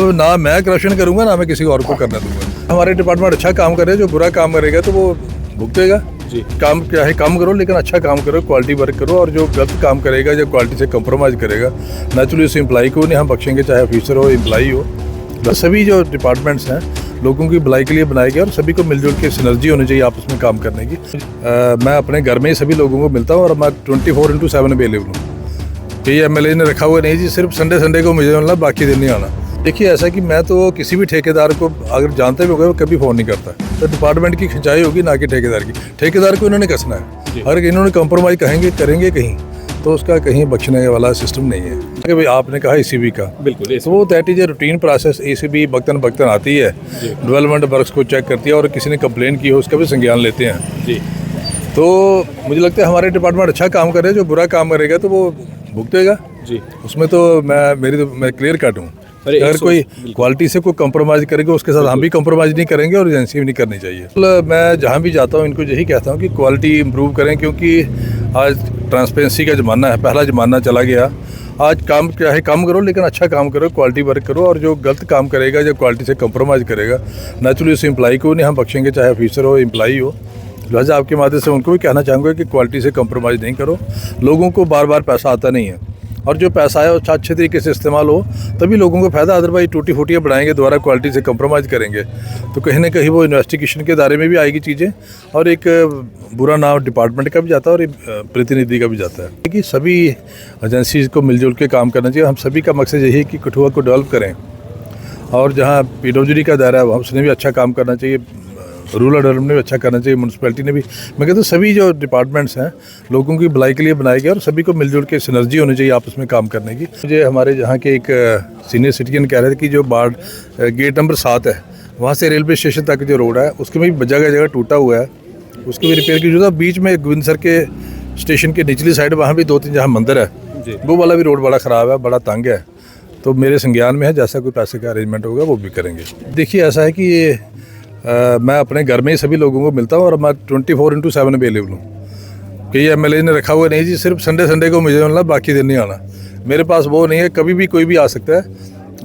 अब ना मैं करप्शन करूँगा ना मैं किसी और को करने दूंगा। हमारे डिपार्टमेंट अच्छा काम कर रहे हैं, जो बुरा काम करेगा तो वो भुगतेगा जी। काम क्या है, काम करो लेकिन अच्छा काम करो, क्वालिटी वर्क करो, और जो गलत काम करेगा जो क्वालिटी से कंप्रोमाइज़ करेगा नेचुरली उस एम्प्लॉई को नहीं हम बख्शेंगे, चाहे ऑफिसर हो एम्प्लॉई हो। बस सभी जो डिपार्टमेंट्स हैं लोगों की भलाई के लिए बनाए गए और सभी को मिलजुल के सिनर्जी होनी चाहिए आपस में काम करने की। मैं अपने घर में ही सभी लोगों को मिलता हूँ और मैं 24/7 अवेलेबल हूँ। कई एमएलए ने रखा हुआ नहीं जी सिर्फ संडे को मुझे मिलना, बाकी दिन नहीं आना। देखिए ऐसा कि मैं तो किसी भी ठेकेदार को अगर जानते भी होगा वो कभी फ़ोन नहीं करता, तो डिपार्टमेंट की खिंचाई होगी ना कि ठेकेदार की। ठेकेदार को इन्होंने कसना है, अगर इन्होंने कंप्रोमाइज़ करेंगे कहीं तो उसका कहीं बख्शने वाला सिस्टम नहीं है। कि भाई आपने कहा एसीबी का, बिल्कुल तो वो that is a routine process. ACB बख्तन आती है, डेवलपमेंट वर्क्स को चेक करती है और किसी ने कंप्लेन की हो उसका भी संज्ञान लेते हैं जी। तो मुझे लगता है हमारे डिपार्टमेंट अच्छा काम कर रहे हैं, जो बुरा काम करेगा तो वो भुगतेगा जी। उसमें तो मैं क्लियर कट हूँ। अगर कोई क्वालिटी से कोई कंप्रोमाइज़ करेगा उसके साथ हम भी कंप्रोमाइज़ नहीं करेंगे और एजेंसी भी नहीं करनी चाहिए। मैं जहाँ भी जाता हूँ इनको यही कहता हूँ कि क्वालिटी इंप्रूव करें, क्योंकि आज ट्रांसपेरेंसी का ज़माना है, पहला ज़माना चला गया। आज काम क्या है, काम करो लेकिन अच्छा काम करो, क्वालिटी वर्क करो, और जो गलत काम करेगा जो क्वालिटी से कंप्रोमाइज़ करेगा नेचुरली उस एम्प्लॉई को नहीं हम बख्शेंगे, चाहे ऑफिसर हो एम्प्लॉई हो। लिहाजा आपके माध्यम से उनको भी कहना चाहूँगा कि क्वालिटी से कंप्रोमाइज़ नहीं करो। लोगों को बार बार पैसा आता नहीं है, और जो पैसा है वो अच्छे तरीके से इस्तेमाल हो तभी लोगों को फ़ायदा। अदरवाइज टूटी फूटियाँ बनाएंगे, दोबारा क्वालिटी से कंप्रोमाइज़ करेंगे तो कहीं ना कहीं वो इन्वेस्टिगेशन के दायरे में भी आएगी चीज़ें, और एक बुरा नाम डिपार्टमेंट का भी जाता है और प्रतिनिधि का भी जाता है। कि सभी एजेंसीज़ को मिलजुल के काम करना चाहिए। हम सभी का मकसद यही है कि कठुआ को डेवलप करें, और जहाँ पीडब्ल्यूडी का दायरा है उसने भी अच्छा काम करना चाहिए, रूरल डेवलपमेंट भी अच्छा करना चाहिए, म्यूनसिपैलिटी ने भी। मैं कहता हूँ सभी जो डिपार्टमेंट्स हैं लोगों की भलाई के लिए बनाए गए और सभी को मिलजुल के सिनर्जी होनी चाहिए आपस में काम करने की। मुझे हमारे जहाँ के एक सीनियर सिटीजन कह रहे थे कि जो बाढ़ गेट नंबर 7 है वहाँ से रेलवे स्टेशन तक जो रोड है उसके में भी जगह टूटा हुआ है, उसकी भी रिपेयर की जरूरत है। बीच में गोविंद सर के स्टेशन के निचली साइड वहाँ भी 2-3 जहाँ मंदिर है वो वाला भी रोड बड़ा ख़राब है, बड़ा तंग है। तो मेरे संज्ञान में है, जैसा कोई पैसे का अरेंजमेंट होगा वो भी करेंगे। देखिए ऐसा है कि ये मैं अपने घर में ही सभी लोगों को मिलता हूँ और मैं 24/7 अवेलेबल हूँ। कई एमएलए ने रखा हुआ नहीं जी सिर्फ संडे को मुझे मिलना, बाकी दिन नहीं आना। मेरे पास वो नहीं है, कभी भी कोई भी आ सकता है।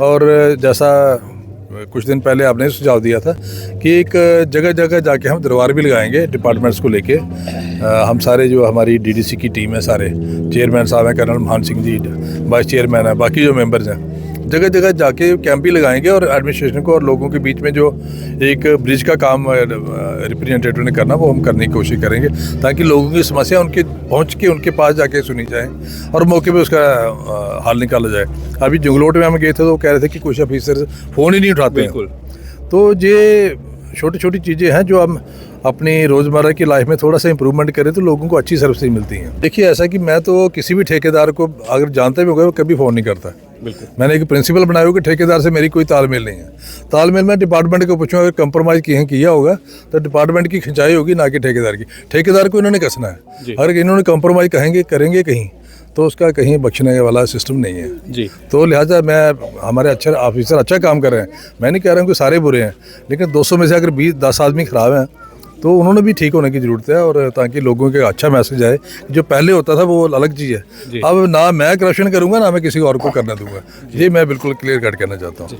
और जैसा कुछ दिन पहले आपने सुझाव दिया था कि एक जगह जाके हम दरबार भी लगाएंगे डिपार्टमेंट्स को लेके। हम सारे जो हमारी डीडीसी की टीम है, सारे चेयरमैन साहब हैं, कर्नल मान सिंह जी वाइस चेयरमैन है, बाकी जो मेंबर्स हैं, जगह जाके कैंप भी लगाएंगे और एडमिनिस्ट्रेशन को और लोगों के बीच में जो एक ब्रिज का काम रिप्रेजेंटेटिव ने करना वो हम करने की कोशिश करेंगे, ताकि लोगों की समस्या उनके पहुंच के उनके पास जाके सुनी जाए और मौके पे उसका हल निकाला जाए। अभी जंगलोट में हम गए थे तो वो कह रहे थे कि कुछ ऑफिसर फ़ोन ही नहीं उठाते हैं। तो ये छोटी चीज़ें हैं जो हम अपनी रोज़मर्रा की लाइफ में थोड़ा सा इंप्रूवमेंट करें तो लोगों को अच्छी सर्विस मिलती हैं। देखिए ऐसा कि मैं तो किसी भी ठेकेदार को अगर जानते भी होगा वो कभी फ़ोन नहीं करता। बिल्कुल मैंने एक प्रिंसिपल बनाया हो कि ठेकेदार से मेरी कोई तालमेल नहीं है। तालमेल मैं डिपार्टमेंट को पूछूँ, अगर कंप्रोमाइज़ किया होगा तो डिपार्टमेंट की खिंचाई होगी ना कि ठेकेदार की। ठेकेदार को इन्होंने कसना है, अगर इन्होंने कंप्रोमाइज़ करेंगे कहीं तो उसका कहीं बख्शने वाला सिस्टम नहीं है जी। तो लिहाजा हमारे अच्छे ऑफिसर अच्छा काम कर रहे हैं। मैं नहीं कह रहा हूँ कि सारे बुरे हैं, लेकिन 200 में से अगर 10 आदमी ख़राब हैं तो उन्होंने भी ठीक होने की ज़रूरत है, और ताकि लोगों के अच्छा मैसेज आए। जो पहले होता था वो अलग चीज़ है, अब ना मैं करप्शन करूँगा ना मैं किसी और को करने दूँगा। ये मैं बिल्कुल क्लियर कट कहना चाहता हूँ।